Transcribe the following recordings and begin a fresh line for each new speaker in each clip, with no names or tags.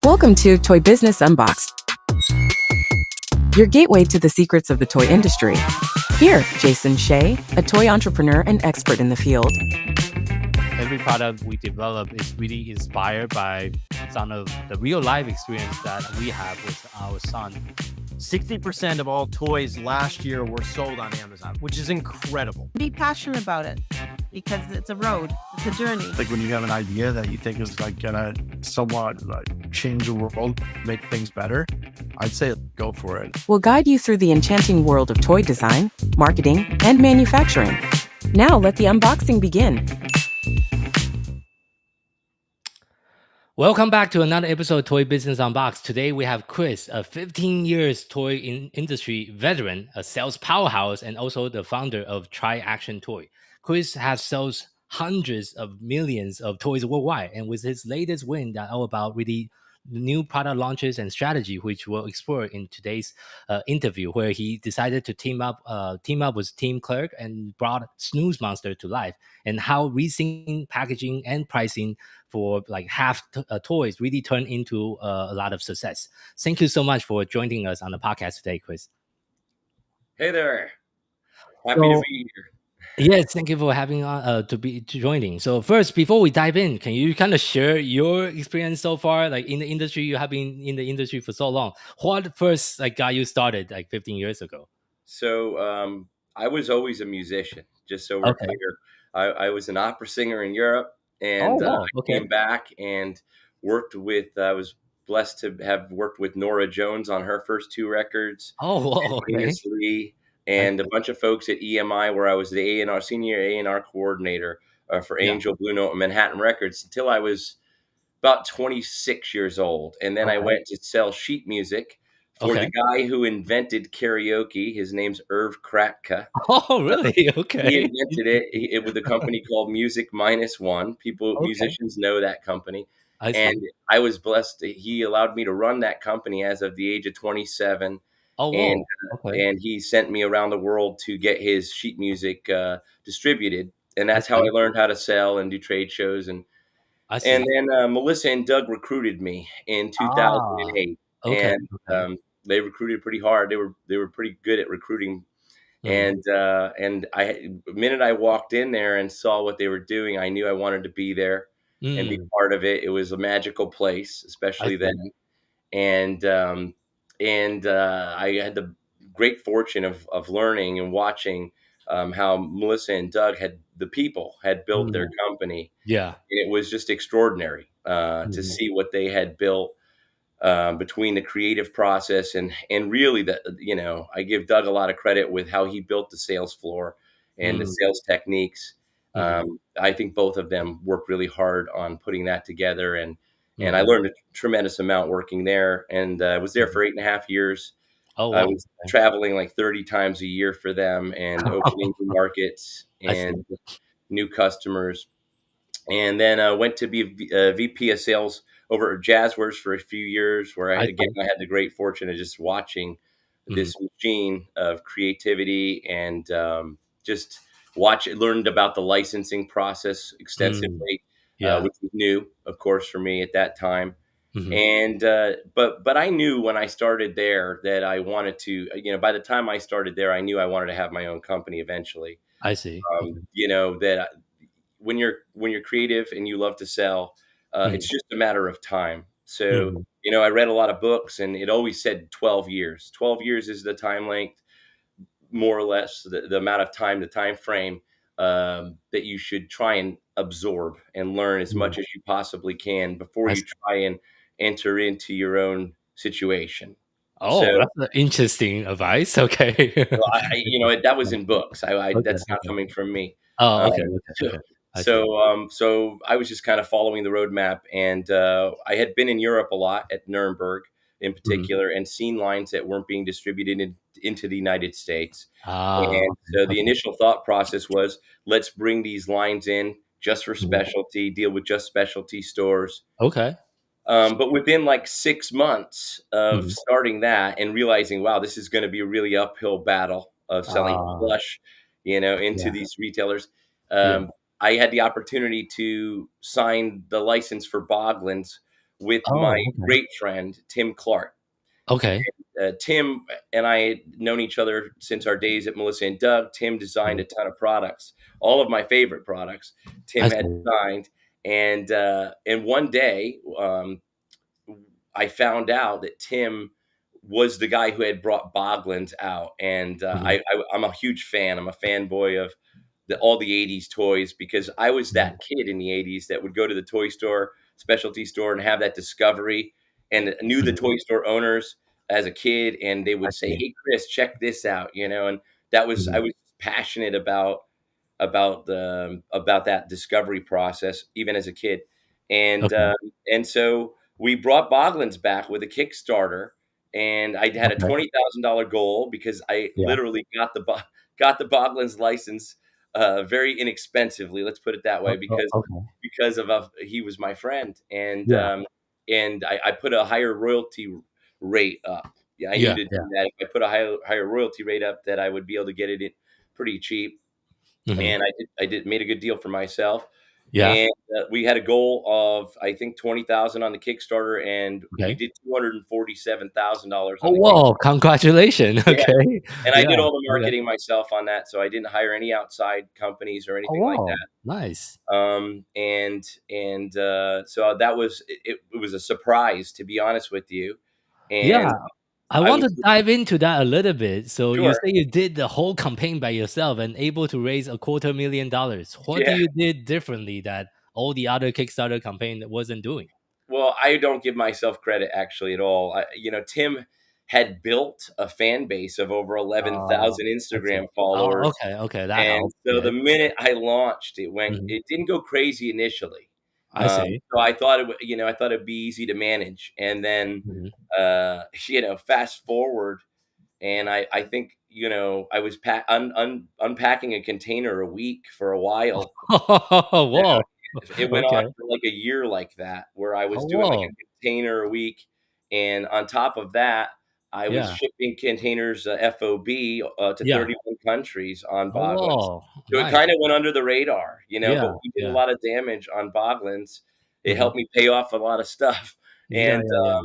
Welcome to Toy Business Unboxed, your gateway to the secrets of the toy industry. Here, Jason Shea, a toy entrepreneur and expert in the field.
Every product we develop is really inspired by some of the real life experience that we have with our son.
60% of all toys last year were sold on Amazon, which is incredible.
Be passionate about it because it's a road, it's a journey.
Like when you have an idea that you think is like gonna somewhat like change the world, make things better, I'd say go for it.
We'll guide you through the enchanting world of toy design, marketing, and manufacturing. Now let the unboxing begin.
Welcome back to another episode of Toy Business Unboxed. Today we have Chris, a 15 years toy industry veteran, a sales powerhouse, and also the founder of TriAction Toy. Chris has sold hundreds of millions of toys worldwide, and with his latest win that all about really new product launches and strategy, which we'll explore in today's interview, where he decided to team up with Tim Clarke and brought Snooze Monsters to life, and how rethinking packaging and pricing for like toys really turned into a lot of success. Thank you so much for joining us on the podcast today, Chris.
Hey there. Happy to be here.
Yes, thank you for having joining. So first, before we dive in, can you kind of share your experience so far, like in the industry? You have been in the industry for so long. What first got you started like 15 years ago?
So I was always a musician, just so we're clear. I was an opera singer in Europe, and I came back and worked with. I was blessed to have worked with Nora Jones on her first two records. Lee, and a bunch of folks at EMI, where I was the A&R senior A&R coordinator for Angel Blue Note and Manhattan Records until I was about 26 years old. And then I went to sell sheet music for the guy who invented karaoke. His name's Irv Kratka.
Oh, really? Okay.
He invented it with a company called Music Minus One. Musicians know that company. And I was blessed. He allowed me to run that company as of the age of 27. And he sent me around the world to get his sheet music distributed, and that's how I learned how to sell and do trade shows. And then Melissa and Doug recruited me in 2008, they recruited pretty hard. They were pretty good at recruiting, and the minute I walked in there and saw what they were doing, I knew I wanted to be there and be part of it. It was a magical place, especially then, and I had the great fortune of learning and watching how Melissa and Doug had built their company.
Yeah.
And it was just extraordinary to see what they had built between the creative process and really I give Doug a lot of credit with how he built the sales floor and the sales techniques. I think both of them worked really hard on putting that together, and I learned a tremendous amount working there, and I was there for 8.5 years.
Oh, wow.
I was traveling like 30 times a year for them and opening new markets and new customers. And then I went to be VP of sales over at Jazzwares for a few years, where I had the great fortune of just watching this machine of creativity and just learned about the licensing process extensively. Which was new, of course, for me at that time. And but I knew when I started there that I wanted to, by the time I started there, I knew I wanted to have my own company eventually.
I see.
That when you're creative and you love to sell, it's just a matter of time. So I read a lot of books, and it always said 12 years. 12 years is the time length, more or less, the amount of time, the time frame that you should try and absorb and learn as much as you possibly can before you try and enter into your own situation.
Oh, so, that's interesting advice. Okay.
Well, that was in books. That's not coming from me.
Oh, okay.
So I was just kind of following the roadmap, and I had been in Europe a lot, at Nuremberg in particular, and seen lines that weren't being distributed into the United States. And so the initial thought process was, let's bring these lines in just for specialty, deal with just specialty stores.
Okay.
But within like 6 months of starting that and realizing, wow, this is going to be a really uphill battle of selling Plush, into these retailers. I had the opportunity to sign the license for Boglins, with my
Oh, okay.
great friend Tim Clarke.
Okay.
Tim and I had known each other since our days at Melissa and Doug. Tim designed a ton of products, all of my favorite products.
I
Tim had
see.
designed, and one day I found out that Tim was the guy who had brought Boglins out, and
Mhm.
I'm a huge fan. I'm a fanboy of all the '80s toys because I was
Mhm.
that kid in the '80s that would go to the toy store, specialty store, and have that discovery, and knew the
Mhm.
toy store owners as a kid, and they
I
would say,
see.
"Hey, Chris, check this out," and that was I
Mhm.
was passionate about that discovery process even as a kid, and
Okay.
um, and so we brought Boglins back with a Kickstarter, and I had a
Okay.
$20,000 goal because I
Yeah.
literally got the Boglins license very inexpensively. Let's put it that way,
Okay.
because of he was my friend,
Yeah.
and I put a higher royalty rate up. Yeah, I knew
Yeah.
to do
Yeah.
that. If I put a higher royalty rate up, that I would be able to get it in pretty cheap,
Mhm.
and I did made a good deal for myself.
Yeah.
And we had a goal of I think 20,000 on the Kickstarter, and we
Okay.
did $247,000
Oh,
on the Kickstarter.
whoa! Congratulations.
Yeah,
Okay.
and I
Yeah.
did all the
Okay.
marketing myself on that, so I didn't hire any outside companies or
Oh,
anything like
wow!
that.
Nice.
So that was it was a surprise, to be honest with you,
Yeah.
and
I
I
want
was
to dive into that a little bit. So you
sure.
say you did the whole campaign by yourself and able to raise $250,000. What do
Yeah.
you did differently that all the other Kickstarter campaign wasn't doing?
Well, I don't give myself credit actually at all. Tim had built a fan base of over
Oh,
11,000
I see.
Instagram
Oh,
followers,
okay, okay, that
and
helps.
so the
Yes.
minute I launched,
Mhm.
it didn't go crazy initially.
I see.
So I thought I thought it'd be easy to manage, and then,
Mhm.
fast forward, and I think, I was unpacking a container a week for a while.
Whoa.
It went on
Okay.
for like a year like that, where I
Oh,
was doing like
whoa.
a container a week, and on top of that, I was
Yeah.
shipping containers, FOB, to
Yeah.
31 countries on
Oh,
Boglins.
whoa.
So it
Nice.
kinda went under the radar,
Yeah,
but we did a
yeah.
lot of damage on Boglins. It
Mhm.
helped me pay off a lot of stuff
Yeah,
and,
yeah,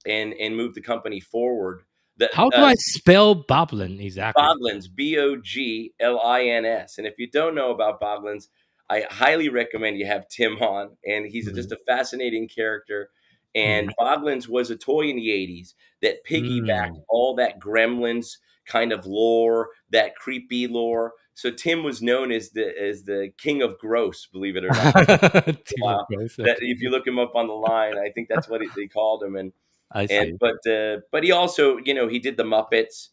yeah.
and move the company forward. The,
How do I spell Boblin exactly?
Boglins, Boglins, and if you don't know about Boglins, I highly recommend you have Tim on, and he's
Mhm.
just a fascinating character. And
Mhm.
Boglins was a toy in the '80s that piggybacked
Mm.
all that Gremlins kind of lore, that creepy lore. So Tim was known as the king of gross, believe it or not.
Team of
Wow,
Ghosts,
that
okay.
if you look him up on the line, I think that's what they called him,
I
and
see.
but he also, he did the Muppets.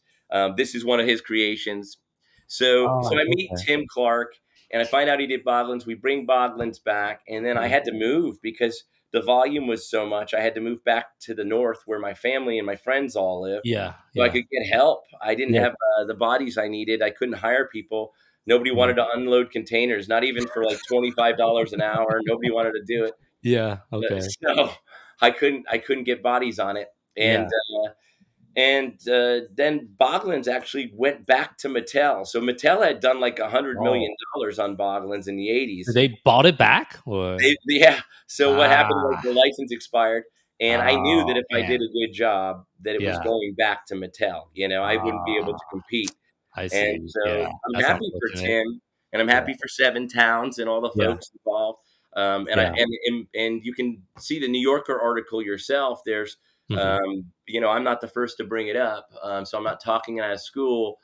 This is one of his creations. So
Oh,
I meet
okay.
Tim Clarke, and I find out he did Boglins. We bring Boglins back, and then I
Mhm.
had to move because the volume was so much. I had to move back to the north where my family and my friends all live,
Yeah,
so I
yeah.
could get help. I didn't
Yeah.
have the bodies I needed. I couldn't hire people. Nobody
Mhm.
wanted to unload containers, not even for like $25 an hour. Nobody wanted to do it.
Yeah, okay.
So I couldn't get bodies on it,
Yeah.
then Boglins actually went back to Mattel. So Mattel had done like
Oh.
$100 million on Boglins in the
So
'80s.
they bought it back or
Yeah. So what happened was
Ah.
the license expired, and I knew that
Oh,
if I did
man.
a good job, that it was
Yeah.
going back to Mattel. I wouldn't be able
Ah,
to compete.
I
And
see. Yeah,
so I'm
that's
happy for
unfortunate.
Tim, and I'm
Yeah.
happy for Seven Towns and all the
Yeah.
folks involved. And I
Yeah.
and you can see the New Yorker article yourself. There's,
Mhm.
I'm not the first to bring it up, so I'm not talking out of school.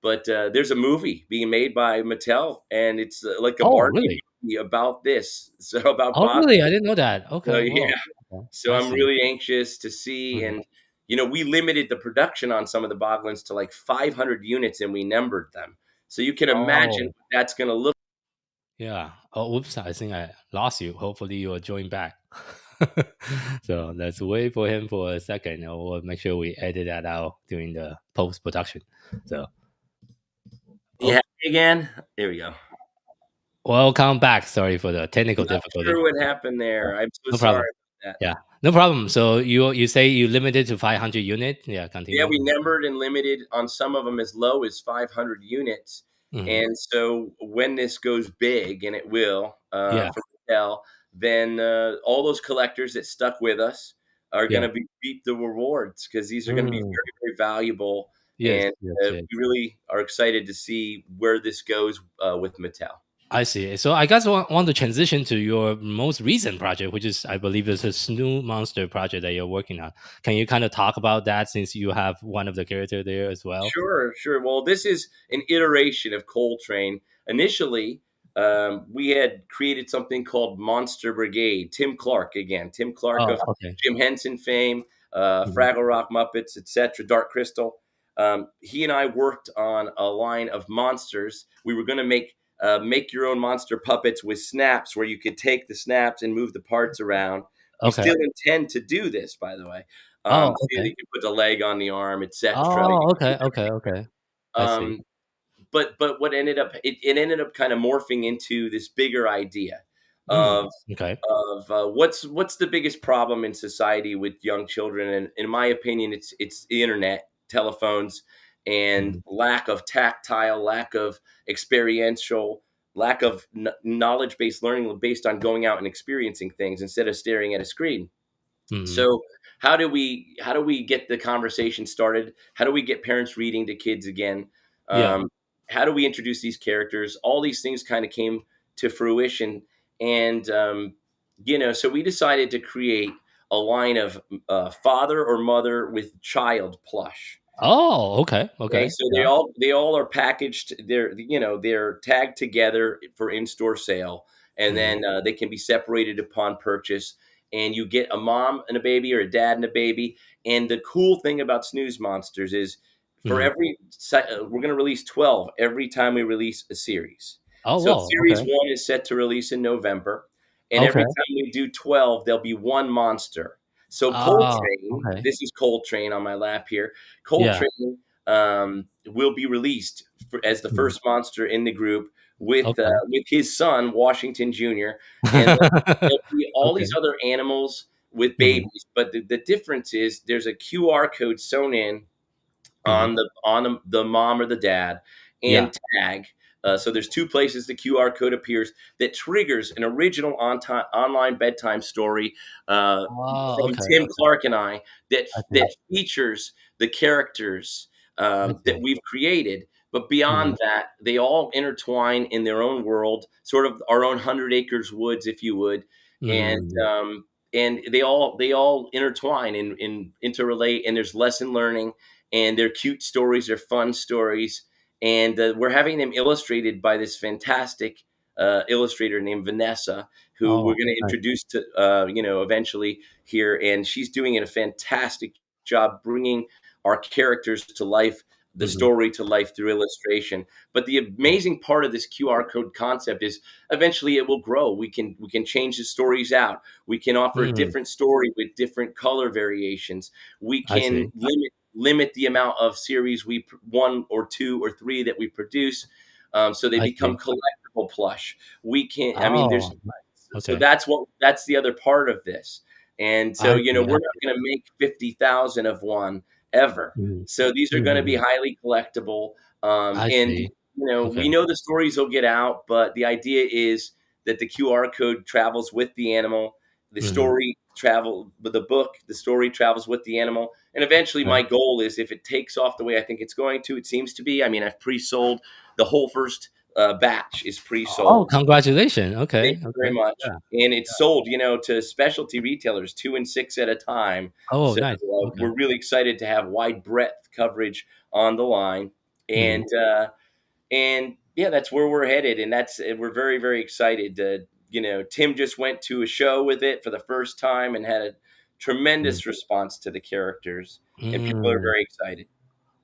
But there's a movie being made by Mattel, and it's like a
Oh,
Barbie
really?
movie about this, so about
Oh,
Bob.
really? I didn't know that.
So
Okay,
yeah,
whoa. Okay,
so
I
I'm
see.
really anxious to see,
Mhm.
and we limited the production on some of the Boglins to like 500 units, and we numbered them. So you can imagine
Oh,
what that's going to look.
yeah. Oh, whoops, I think I lost you. Hopefully you will join back. So let's wait for him for a second, and we'll make sure we edit that out during the post-production. So,
You
oh,
have me again? There we go.
welcome back. Sorry for the technical
Not
difficulty.
sure what happened
Yeah,
there. I'm so
no
sorry
problem.
about that.
Yeah, no problem. So you say you limited to 500 unit? Yeah,
Yeah,
continue.
we numbered and limited on some of them as low as 500 units.
Mhm.
And so when this goes big, and it will,
Yeah.
for Mattel, then all those collectors that stuck with us are
Yeah.
going to reap the rewards, because these are going to be very, very valuable.
Yes,
And
yes, yes.
we really are excited to see where this goes with Mattel.
I see. So I guess I want to transition to your most recent project, which is, I believe, is a Snooze Monster project that you're working on. Can you kind of talk about that, since you have one of the character there as well?
Sure, sure. Well, this is an iteration of Coltrane. Initially, we had created something called Monster Brigade. Tim Clarke, again, Tim Clarke
Oh,
of
okay.
Jim Henson fame,
Mhm.
Fraggle Rock Muppets, etc., Dark Crystal. He and I worked on a line of monsters. We were going to make your own monster puppets with snaps, where you could take the snaps and move the parts around. We
Okay.
still intend to do this, by the way.
Oh,
So
okay.
you can put the leg on the arm, etc.
Oh, okay, okay, okay. I see.
Um, but what ended up, it ended up kind of morphing into this bigger idea
Mm,
of
okay.
what's the biggest problem in society with young children, and in my opinion, it's the internet, telephones, and
Mhm,
lack of tactile, lack of experiential, lack of knowledge based learning based on going out and experiencing things instead of staring at a screen.
mhm.
So how do we get the conversation started? How do we get parents reading to kids again?
Yeah.
Um, how do we introduce these characters? All these things kind of came to fruition, and so we decided to create a line of father or mother with child plush.
Oh, okay,
Okay,
okay.
so they
Yeah.
all are packaged. They're tagged together for in-store sale, and
Mhm,
then they can be separated upon purchase. And you get a mom and a baby, or a dad and a baby. And the cool thing about Snooze Monsters is, for
mhm.
we're going to release 12 every time we release a series.
Oh,
So
wow.
series
Okay.
one is set to release in November, and every
Okay.
time we do 12, there'll be one monster. So
Oh,
Coltrane,
okay.
this is Coltrane on my lap here.
Yeah.
Coltrane will be released as the
Mhm.
first monster in the group,
Okay.
with his son Washington Jr. And then there'll be all
Okay.
these other animals with
Mhm,
babies, but the difference is there's a QR code sewn in
mhm.
on the mom or the dad,
Yeah.
and tag. So there's two places the QR code appears that triggers an original online bedtime story
Oh,
from
okay,
Tim
okay.
Clarke and I,
I see.
that features the characters
I
that
see.
we've created. But
Mhm,
beyond that, they all intertwine in their own world, sort of our own Hundred Acres Woods, if you would, and
mhm.
they all intertwine and interrelate. And there's lesson learning, and they're cute stories, they're fun stories, and we're having them illustrated by this fantastic illustrator named Vanessa, who we're
Oh,
going to
nice.
introduce to eventually here, and she's doing a fantastic job bringing our characters to life, the
Mhm.
story to life through illustration. But the amazing part of this QR code concept is eventually it will grow. We can change the stories out. We can offer a
Mm,
different story with different color variations. We
I
can
see.
limit the amount of series one or two or three that we produce, so they
I
become
see.
collectible plush. We can, I mean, there's
Oh, nice.
so
Okay.
that's the other part of this. And so,
I see,
we're
I
not
see.
going to make 50,000 of one ever.
Mhm.
So these are going to be
Mhm.
highly collectible.
I
And
see. Okay.
we know the stories will get out, but the idea is that the QR code travels with the animal.
Mhm.
The book, the story travels with the animal. And eventually
Okay.
my goal is, if it takes off the way I think it's going to, it seems to be. I mean, I've pre-sold the whole first batch is
Oh,
pre-sold.
congratulations.
Thank
Okay,
you very
okay.
much.
Yeah.
And it's sold, to specialty retailers, 2 and 6 at a time.
Oh,
So
nice. Okay.
we're really excited to have wide breadth coverage on the line,
Mhm.
and yeah, that's where we're headed, and we're very, very excited. Tim just went to a show with it for the first time and had a
Mm.
tremendous response to the characters, and people are
Mm.
very excited.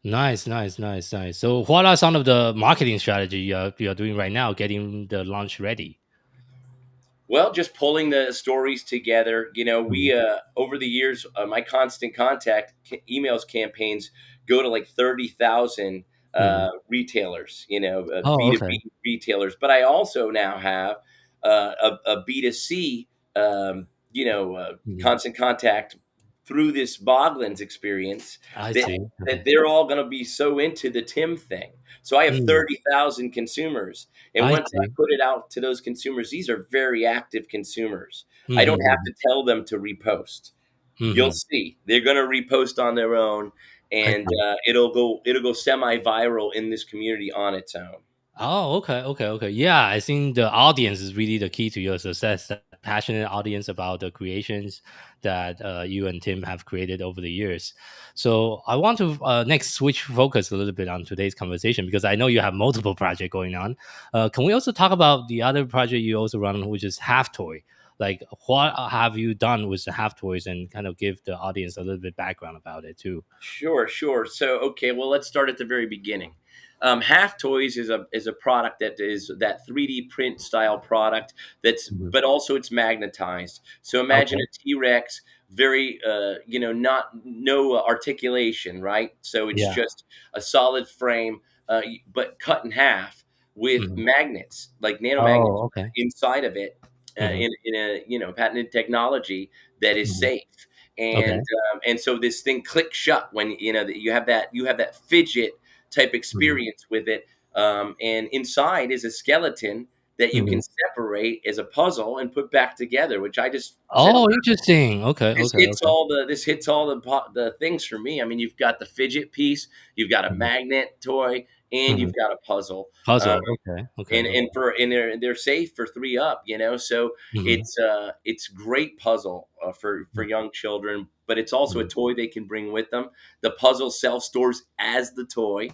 Nice, nice, nice, nice. So what are some of the marketing strategy you're doing right now, getting the launch ready?
Well, just pulling the stories together.
Mhm.
We over the years, my constant contact emails campaigns go to like 30,000
Mhm.
retailers.
Oh, okay.
B2B retailers. But I also now have a B2C,
Mhm.
constant contact through this Boglins experience
I
that,
see.
that they're all going to be so into the Tim thing. So I have 30,000 consumers. And
I
once I
see.
put it out to those consumers, these are very active consumers. I don't have
Mm-hmm.
to tell them to repost. You'll
Mm-hmm.
see. They're going to repost on their own,
I
and
see.
it'll go semi-viral in this community on its own.
Oh, okay. Yeah, I think the audience is really the key to your success. That passionate audience about the creations that you and Tim have created over the years. So I want to next switch focus a little bit on today's conversation because I know you have multiple projects going on. Can we also talk about the other project you also run, which is Half Toy? Like, what have you done with the Half Toys, and kind of give the audience a little bit background about it too?
Sure. So, okay, well, let's start at the very beginning. Half Toys is a product that is that 3D print style product
Mhm.
but also it's magnetized. So imagine
Okay.
a T-Rex, very not no articulation, right? So it's
Yeah.
just a solid frame, but cut in half with
Mhm.
magnets, like nanomagnets
Oh, okay.
inside of it,
Mhm.
in a patented technology that is
Mhm.
safe.
Okay.
And so this thing clicks shut when that you have that fidget type
Mhm.
experience with it. And inside is a skeleton that you can
Mhm.
separate as a puzzle and put back together, which I just said,
Oh, interesting. Okay.
this hits all the things for me. I mean, you've got the fidget piece, you've got a
Mhm.
magnet toy, and you've
Mhm.
got a puzzle. Um,
Puzzle. Okay.
and they're safe for 3 up, so
Mhm.
it's great puzzle for
Mhm.
young children, but it's also a
Mhm.
toy they can bring with them. The puzzle self stores as the toy.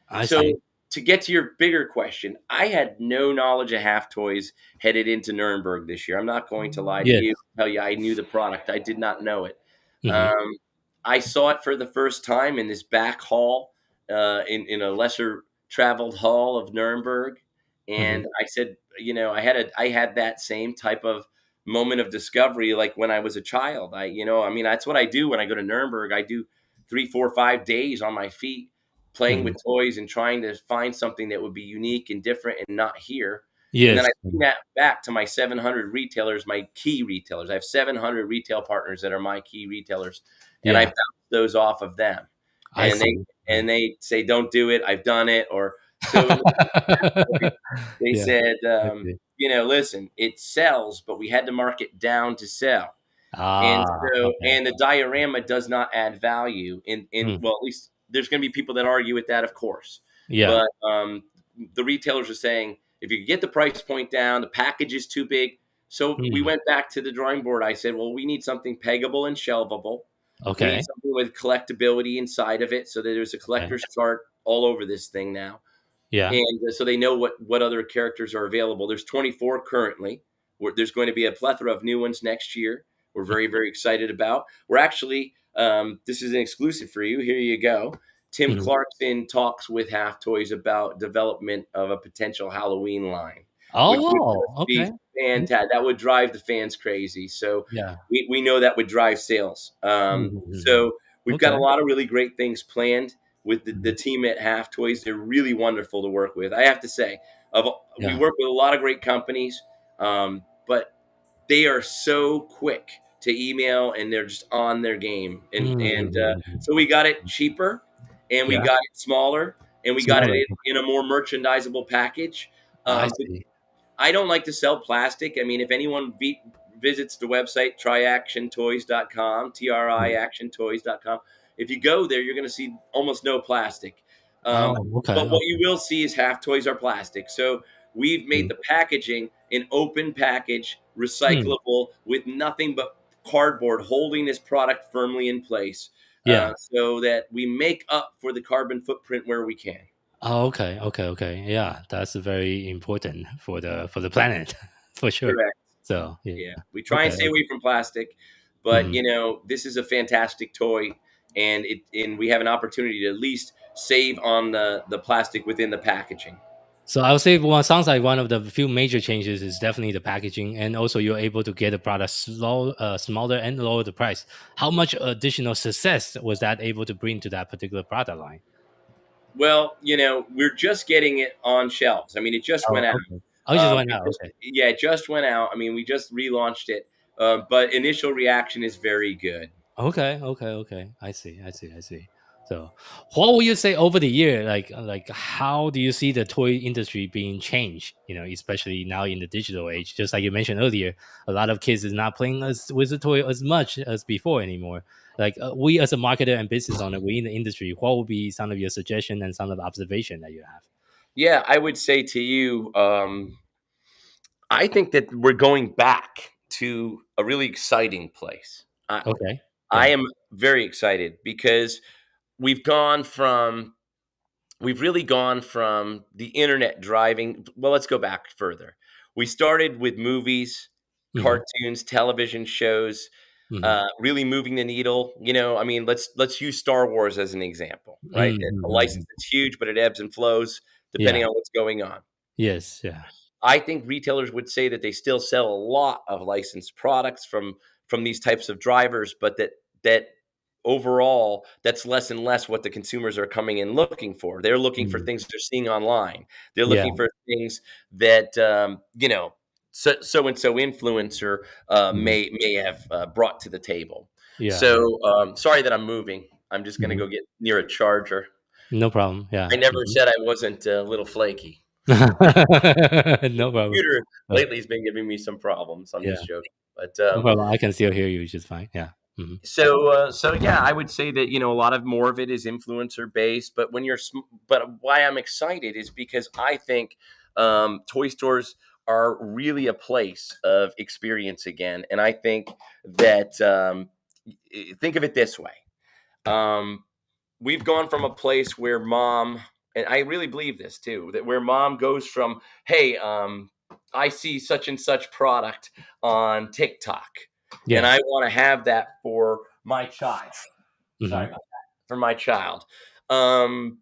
I
So
see.
to get to your bigger question, I had no knowledge of Half Toys headed into Nuremberg this year. I'm not going to lie to
Yes.
you, tell you I knew the product. I did not know it.
Mhm.
Um, I saw it for the first time in this back hall, in a lesser traveled hall of Nuremberg,
Mhm.
and I said, I had that same type of moment of discovery like when I was a child. I mean, that's what I do when I go to Nuremberg. I do 3, 4, 5 days on my feet playing
Mhm.
with toys and trying to find something that would be unique and different and not here. And then I
Yes.
bring that back to my 700 retailers, my key retailers. I have 700 retail partners that are my key retailers, and I
Yeah.
bounce those off of them.
I
And
see.
and they say, "Don't do it. I've done it." Or so they
Yeah.
said,
I see.
"Listen, it sells, but we had to mark it down to sell." And
Ah.
so
Okay.
and the diorama does not add value in
Mm.
well, at least there's gonna be people that argue with that, of course.
Yeah.
But, the retailers are saying, "If you get the price point down, the package is too big." So we
Mm.
went back to the drawing board. I said, "Well, we need something peggable and shelvable. We need
Okay.
something with collectability inside of it so that there's a
Okay.
collector's chart all over this thing now."
Yeah.
And so they know what other characters are available. There's 24 currently. There's going to be a plethora of new ones next year. We're very, very excited about. We're actually this is an exclusive for you. Here you go. Tim
Mhm.
Clarke's in talks with Half Toys about development of a potential Halloween line, which
Oh,
would
wow.
just be
Okay. Mm.
fantastic. That would drive the fans crazy. So
Yeah.
we know that would drive sales.
Mhm.
So we've got a
Okay.
lot of really great things planned with the
Mhm.
team at Half Toys. They're really wonderful to work with. I have to say, we
Yeah.
work with a lot of great companies, but they are so quick to email and they're just on their game.
Mhm.
So we got it cheaper, and we
Yeah.
got it smaller, and we got it
Smaller.
in a more merchandisable package.
I
But
see.
I don't like to sell plastic. I mean, if anyone visits the website, triactiontoys.com,
Mhm.
triactiontoys.com, if you go there, you're going to see almost no plastic.
Oh,
Um,
okay.
but what
Okay.
you will see is Half Toys are plastic. So we've made
Mhm.
the packaging an open package,
Mm.
recyclable, with nothing but cardboard holding this product firmly in place,
Yeah.
so that we make up for the carbon footprint where we can.
Oh, okay. Yeah, that's very important for the planet, for sure.
Correct.
So, yeah.
Yeah, we try and
Okay.
stay away from plastic, but
Mhm.
this is a fantastic toy, and we have an opportunity to at least save on the plastic within the packaging.
So I would say what sounds like one of the few major changes is definitely the packaging, and also you're able to get a product smaller and lower the price. How much additional success was that able to bring to that particular product line?
Well, we're just getting it on shelves. I mean, it just
Oh,
went out.
okay. Oh, you just went out. Okay.
Yeah, it just went out. I mean, we just relaunched it, but initial reaction is very good.
Okay. I see. So, what would you say over the year? Like, how do you see the toy industry being changed? Especially now in the digital age. Just like you mentioned earlier, a lot of kids is not playing with the toy as much as before anymore. Like, we as a marketer and business owner, we in the industry, what would be some of your suggestion and some of the observation that you have?
Yeah, I would say to you, I think that we're going back to a really exciting place.
Okay.
I
Yeah.
am very excited because we've gone from we've really gone from the internet driving. Well, let's go back further. We started with movies,
Hmm.
cartoons, television shows,
Hmm.
really moving the needle. I mean, let's use Star Wars as an example, right? A
Hmm.
license that's huge, but it ebbs and flows depending
Yeah.
on what's going on.
Yes. Yeah.
I think retailers would say that they still sell a lot of licensed products from these types of drivers, but that overall, that's less and less what the consumers are coming in looking for. They're looking for
Mm.
things they're seeing online. They're
Yeah.
looking for things that so and so influencer
Mhm.
may have brought to the table.
Yeah.
So sorry that I'm moving. I'm just going to
Mhm.
go get near a charger.
No problem. Yeah.
I never
Mhm.
said I wasn't a little flaky. The
No problem.
computer
Uh,
lately has been giving me some problems. I'm
yeah.
just joking. But
No problem. I can still hear you, which is fine. Yeah. Mhm.
so yeah, I would say that a lot of more of it is influencer based. But but why I'm excited is because I think toy stores are really a place of experience again, and I think that think of it this way. Um, we've gone from a place where mom, and I really believe this too, that where mom goes from, hey, I see such and such product on TikTok, and
Yeah.
I want to have that for my child. Sorry
Mhm.
about that. For my child. Um,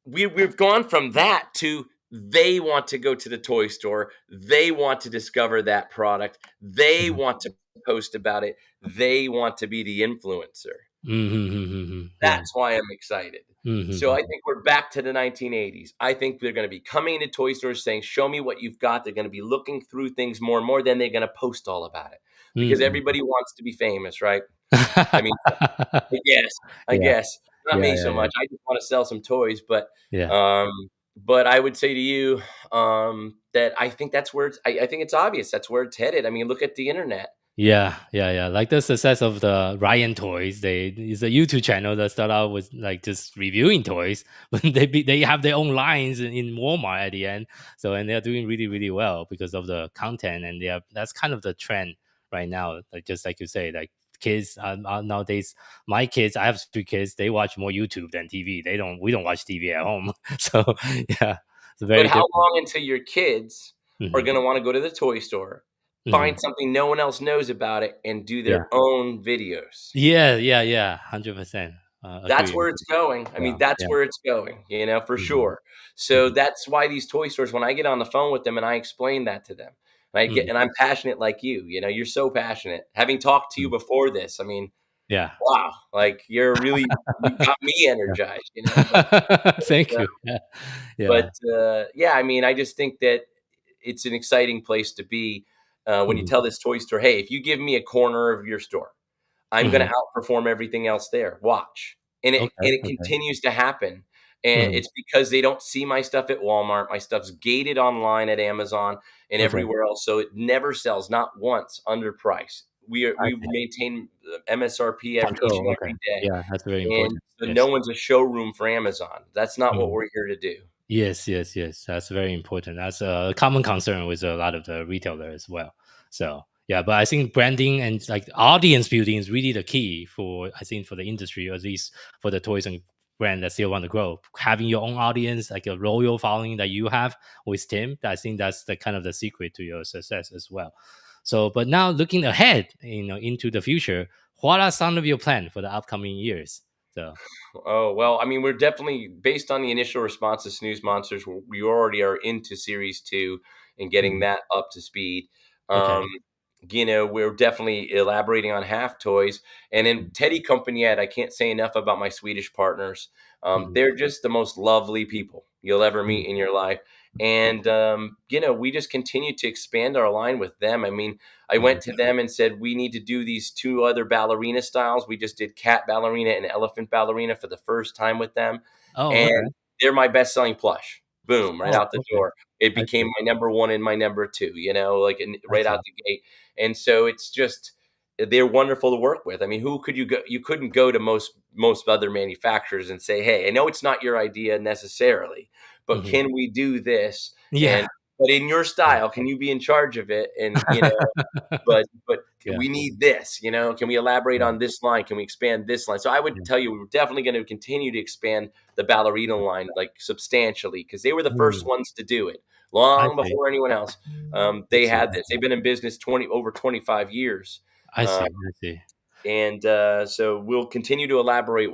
we've gone from that to they want to go to the toy store. They want to discover that product. They
Mhm.
want to post about it. They want to be the influencer.
Mhm. Yeah.
That's why I'm excited. So I
Mhm.
think we're back to the 1980s. I think they're going to be coming into toy stores saying, "Show me what you've got." They're going to be looking through things more and more. Then they're going to post all about it because
Mhm.
everybody wants to be famous, right? I mean, I guess, I
Yeah.
guess not
Yeah.
me
Yeah.
so
Yeah.
much. I just want to sell some toys,
Yeah.
um, but I would say to you that I think that's where I think it's obvious that's where it's headed. I mean, look at the internet.
Yeah. Like the success of the Ryan Toys, it's a YouTube channel that started out with like just reviewing toys, but they have their own lines in Walmart at the end. So and they're doing really really well because of the content, and that's kind of the trend right now. Like just like you say, like kids are nowadays. My kids, I have three kids. They watch more YouTube than TV. We don't watch TV at home. So yeah, it's
But
very
how
different.
long until your kids are
Hmm.
going to want to go to the toy store,
Hmm.
find something no one else knows about it, and do
Yeah.
their own videos?
Yeah. 100%.
That's
Agree.
where it's going. I mean,
Yeah.
that's
Yeah.
where it's going, for
Mhm.
sure. So
Mhm.
that's why these toy stores, when I get on the phone with them and I explain that to them,
Mhm.
and I'm passionate like you're so passionate. Having talked to you
Mm.
before this, I mean,
Yeah.
wow, like you got me
Yeah.
energized,
Thank
uh,
you. Yeah. Yeah.
yeah, I mean, I just think that it's an exciting place to be when you
Mhm.
tell this toy store, hey, if you give me a corner of your store, I'm gonna
Mhm.
outperform everything else there. Watch. And it
Okay.
continues to happen. And
Mhm.
it's because they don't see my stuff at Walmart. My stuff's gated online at Amazon and
Okay.
everywhere else. So it never sells, not once under price.
I
We
see.
maintain MSRP each and
Control. Okay.
every day.
Yeah, that's very
And
important.
so no
Yes.
one's a showroom for Amazon. That's not what
Mhm.
we're here to do.
Yes. That's very important. That's a common concern with a lot of the retailers as well. So yeah, but I think branding and like audience building is really the key for I think for the industry, or at least for the toys and brand that still want to grow. Having your own audience, like a loyal following that you have with Tim, I think that's the kind of the secret to your success as well. So, but now looking ahead, into the future, what are some of your plans for the upcoming years? So,
Oh, well, I mean, we're definitely based on the initial response to Snooze Monsters, we already are into series 2 and getting
mhm,
that up to speed. Um,
okay.
we're definitely elaborating on half toys. And then Teddy Company Ed, I can't say enough about my Swedish partners.
Mhm.
They're just the most lovely people. you'll ever meet in your life. And we just continue to expand our line with them. I mean, I went to them and said, we need to do these 2 other ballerina styles. We just did cat ballerina and elephant ballerina for the first time with them.
Oh, okay.
And they're my best-selling plush. Boom, right
Oh,
out the
okay.
door. It
I
became
see.
my number 1 and my number 2,
I
right out
see.
the gate. And so it's just they're wonderful to work with. I mean, who could you go? You couldn't go to most other manufacturers and say, "Hey, I know it's not your idea necessarily, but
Mhm.
can we do this?
Yeah.
And but in your style, can you be in charge of it? And but
Yeah.
we need this. Can we elaborate
Yeah.
on this line? Can we expand this line?" So I would
Yeah.
tell you, we're definitely going to continue to expand the ballerina line like substantially because they were the first ones to do it
I
long
see.
before anyone else.
I
They
see.
had this. They've been in business over 25 years.
I see.
Um,
I see.
and so we'll continue to elaborate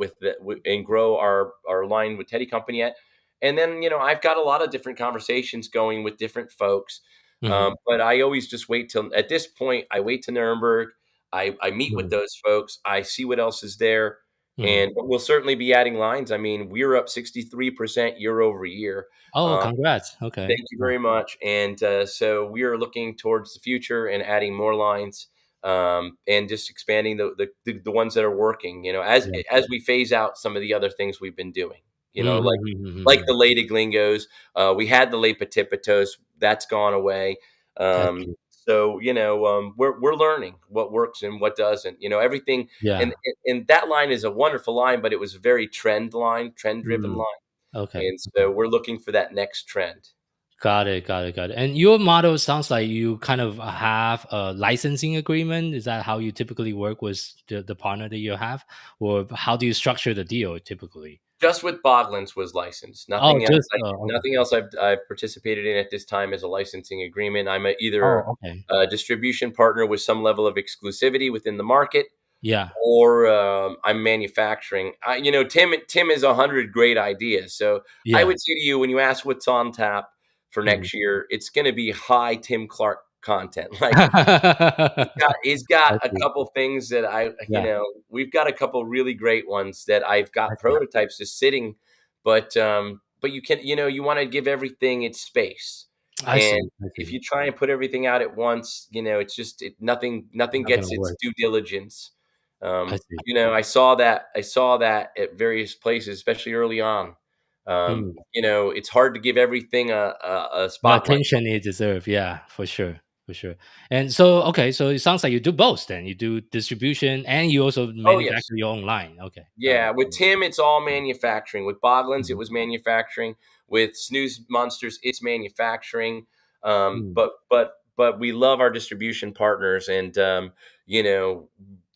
and grow our line with Teddy Company yet. And then I've got a lot of different conversations going with different folks,
Mhm.
but I always just wait till at this point. I wait to Nuremberg. I meet with
Mhm.
those folks. I see what else is there,
Mhm.
and we'll certainly be adding lines. I mean, we're up 63% year over year.
Oh,
Um,
congrats. Okay.
Thank you very much. And so we are looking towards the future and adding more lines, and just expanding the ones that are working.
Yeah.
As we phase out some of the other things we've been doing.
Mhm,
Like
mhm.
the Lady Glingos. We had the late Patipitos. That's gone away.
I
Um,
see.
so we're learning what works and what doesn't. Everything.
Yeah.
And that line is a wonderful line, but it was a very trend driven
Mm.
line.
Okay.
And
Okay.
so we're looking for that next trend.
Got it. Got it. Got it. And your model sounds like you kind of have a licensing agreement. Is that how you typically work with the partner that you have, or how do you structure the deal typically?
Just with Boglins was licensed.
Oh,
Nothing else.
just okay.
Nothing else I've participated in at this time is a licensing agreement. I'm either
Oh, okay.
a distribution partner with some level of exclusivity within the market,
Yeah.
or I'm manufacturing. Tim has 100 great ideas. So I
Yeah.
would say to you, when you ask what's on tap for
Mhm.
next year, it's going to be high Tim Clarke content. Like
I
he's got a
see.
couple things that
Yeah.
we've got a couple really great ones that I've
I
got
see.
prototypes just sitting, but you can, you want to give everything its space.
I see.
And
I
if
see.
you try and put everything out at once, nothing
Not gonna
gets its
work.
due diligence.
I see.
I saw that at various places, especially early on.
Mm.
It's hard to give everything a
The
spotlight.
attention it deserve. Yeah, for sure. For sure. And so, okay, so it sounds like you do both then. You do distribution and you also
Oh yes.
manufacture your own line. Okay. Got
Yeah,
it.
with Tim, it's all manufacturing. With Boglins, it
Mhm.
was manufacturing. With Snooze Monsters, it's manufacturing.
Mm.
But we love our distribution partners, and you know,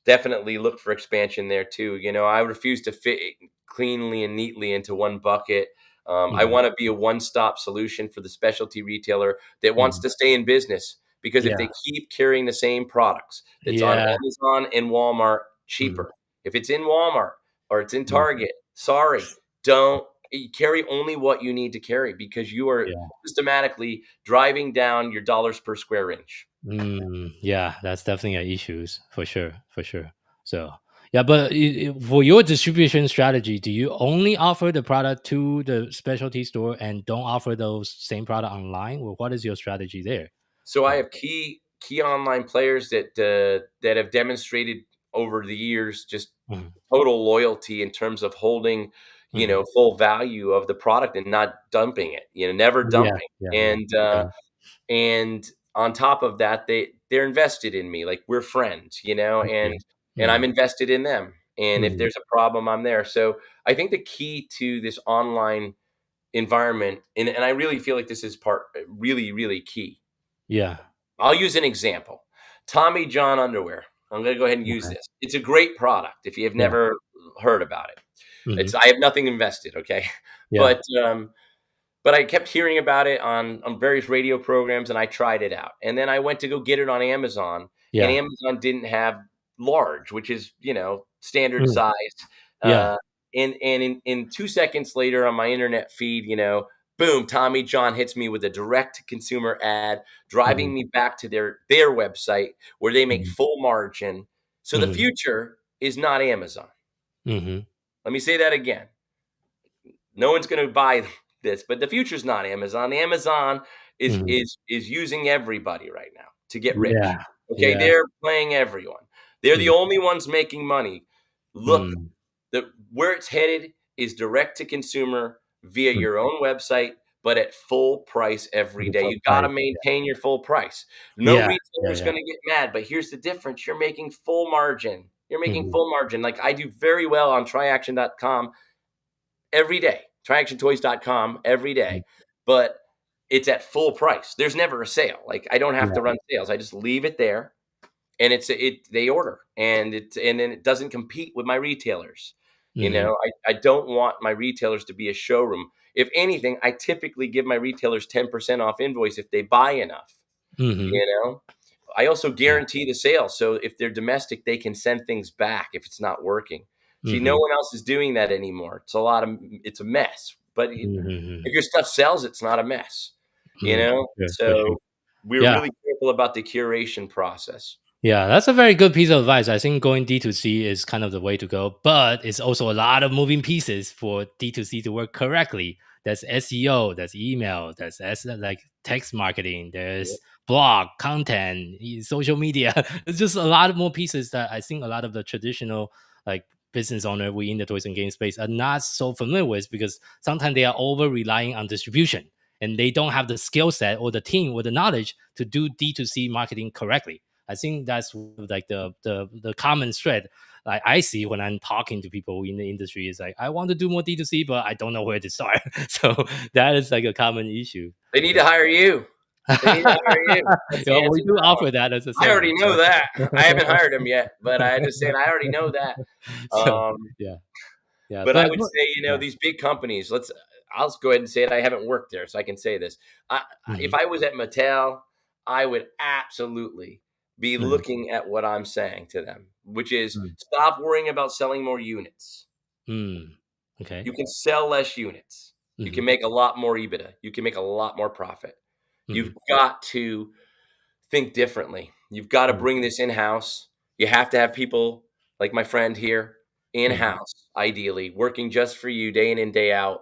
definitely look for expansion there too. I refuse to fit it cleanly and neatly into one bucket. I
Mhm.
want to be a one-stop solution for the specialty retailer that wants
Mhm.
to stay in business. Because if
Yeah.
they keep carrying the same products that's on
Yeah.
Amazon and Walmart
Mhm.
cheaper, if it's in Walmart or it's in
Mhm.
Target, sorry, don't carry only what you need to carry because you are
Yeah.
systematically driving down your dollars per square inch.
Yeah, that's definitely an issues for sure, for sure. So, yeah, but for your distribution strategy, do you only offer the product to the specialty store and don't offer those same product online? Well, what is your strategy there?
So I
Uh,
have key online players that have demonstrated over the years just
mhm,
total loyalty in terms of holding,
mhm.
full value of the product and not dumping it, never
Yeah,
dumping.
yeah, yeah.
And on top of that, they're invested in me. Like we're friends,
I see.
and I'm
Mhm,
invested in them. And if
mhm.
there's a problem, I'm there. So I think the key to this online environment, and I really feel like this is really, really key.
Yeah.
I'll use an example. Tommy John underwear. I'm going to go ahead and use
Okay.
this. It's a great product if you have
Yeah.
never heard about it.
Mhm.
I have nothing invested, okay?
Yeah.
But but I kept hearing about it on various radio programs, and I tried it out. And then I went to go get it on Amazon, and
Yeah.
Amazon didn't have large, which is standard
Mm.
size.
Yeah.
Uh, and in 2 seconds later on my internet feed, boom, Tommy John hits me with a direct to consumer ad,
Mhm,
driving me back to their website where they make
mhm,
full margin. So the
mhm,
future is not Amazon.
mhm.
Let me say that again. No one's going to buy this, but the future's not Amazon. Amazon is using everybody right now to get rich.
Yeah.
Okay,
Yeah.
they're playing everyone. They're the only ones making money. Look, where it's headed is direct to consumer via your own website, but at full price every day. You got to maintain your full price. No retailer's going to get mad, but here's the difference. You're making full margin. You're making full margin. Like I do very well on TriAction.com every day, TriActionToys.com every day, but it's at full price. There's never a sale. Like I don't have to run sales. I just leave it there. And they order, and then it doesn't compete with my retailers. You know, I don't want my retailers to be a showroom. If anything, I typically give my retailers 10% off invoice if they buy enough. You know, I also guarantee the sale. So if they're domestic, they can send things back if it's not working. See, no one else is doing that anymore. It's a mess. But if your stuff sells, it's not a mess. You know, so we're really careful about the curation process.
Yeah, that's a very good piece of advice. I think going D2C is kind of the way to go, but it's also a lot of moving pieces for D2C to work correctly. There's SEO, there's email, there's like text marketing, there's blog content, social media. It's just a lot of more pieces that I think a lot of the traditional like business owner within the toys and game space are not so familiar with, because sometimes they are over relying on distribution and they don't have the skill set or the team or the knowledge to do D2C marketing correctly. I think that's like the common thread like I see when I'm talking to people in the industry is like, I want to do more D2C, but I don't know where to start. So that is like a common issue.
They need to hire you. They need to hire you.
We do offer that as a service.
I already know that. I haven't hired them yet, but I just said I already know that.
So,
but I would say, you know, these big companies, I'll go ahead and say it. I haven't worked there, so I can say this. If I was at Mattel, I would absolutely be looking at what I'm saying to them, which is stop worrying about selling more units.
Okay.
You can sell less units. You can make a lot more EBITDA. You can make a lot more profit. You've got to think differently. You've got to bring this in-house. You have to have people like my friend here in-house, ideally, working just for you day in and day out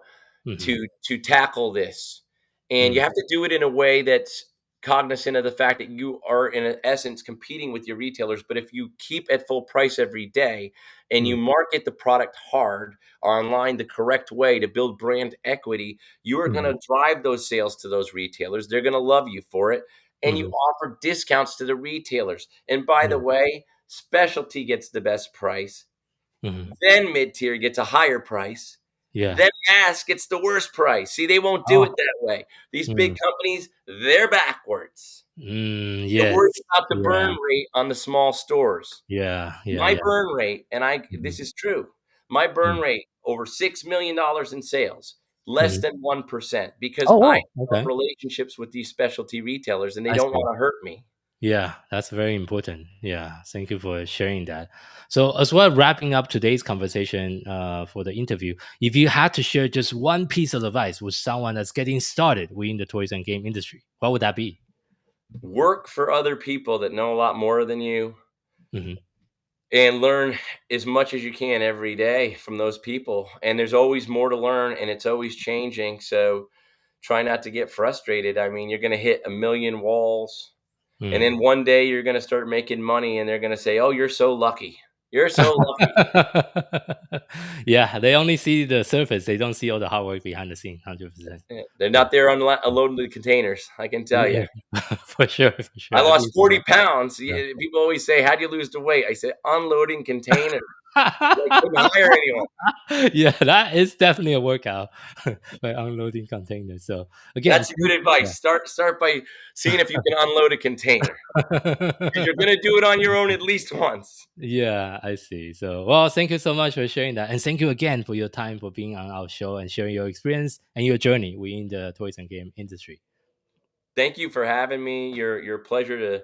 to tackle this. And you have to do it in a way that's cognizant of the fact that you are, in essence, competing with your retailers. But if you keep at full price every day and you market the product hard online the correct way to build brand equity, you are going to drive those sales to those retailers. They're going to love you for it. And you offer discounts to the retailers. And by the way, specialty gets the best price. Then mid-tier gets a higher price. Then mass gets the worst price. See, they won't do it that way. These big companies, they're backwards. They're worried about the burn rate on the small stores. My burn rate, and this is true, my burn rate over $6 million in sales, less than 1%, because I have relationships with these specialty retailers and they don't want to hurt me.
Yeah, that's very important. Yeah, thank you for sharing that. So as well, wrapping up today's conversation for the interview, if you had to share just one piece of advice with someone that's getting started within the toys and game industry, what would that be?
Work for other people that know a lot more than you and learn as much as you can every day from those people. And there's always more to learn and it's always changing. So try not to get frustrated. I mean, you're going to hit a million walls. And then one day you're going to start making money and they're going to say, oh, you're so lucky. You're so lucky.
Yeah, they only see the surface. They don't see all the hard work behind the scene, 100%.
They're not there unloading the containers, I can tell you.
For sure.
I lost 40 pounds. People always say, how'd you lose the weight? I said, unloading containers. I couldn't hire anyone.
Yeah, that is definitely a workout by unloading containers. So again,
that's good advice. Start by seeing if you can unload a container. You're going to do it on your own at least once.
Yeah, I see. So, well, thank you so much for sharing that, and thank you again for your time for being on our show and sharing your experience and your journey within the toys and game industry.
Thank you for having me. You're a pleasure to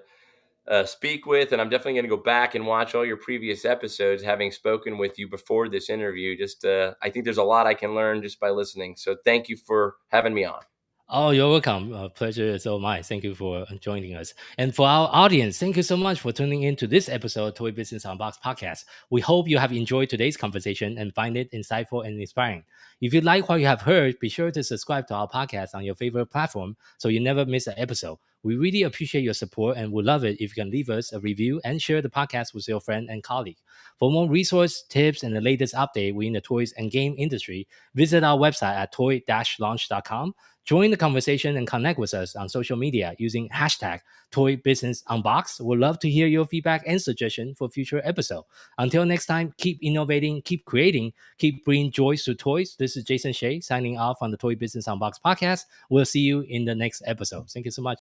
speak with, and I'm definitely going to go back and watch all your previous episodes, having spoken with you before this interview. Just I think there's a lot I can learn just by listening. So thank you for having me on.
Oh, you're welcome. Pleasure is all mine. Thank you for joining us. And for our audience, thank you so much for tuning in to this episode of Toy Business Unboxed podcast. We hope you have enjoyed today's conversation and find it insightful and inspiring. If you like what you have heard, be sure to subscribe to our podcast on your favorite platform so you never miss an episode. We really appreciate your support and would love it if you can leave us a review and share the podcast with your friend and colleague. For more resource, tips, and the latest update within the toys and game industry, visit our website at toy-launch.com. Join the conversation and connect with us on social media using hashtag #ToyBusinessUnbox. We'd love to hear your feedback and suggestion for future episodes. Until next time, keep innovating, keep creating, keep bringing joy to toys. This is Jason Shea signing off on the Toy Business Unbox podcast. We'll see you in the next episode. Thank you so much.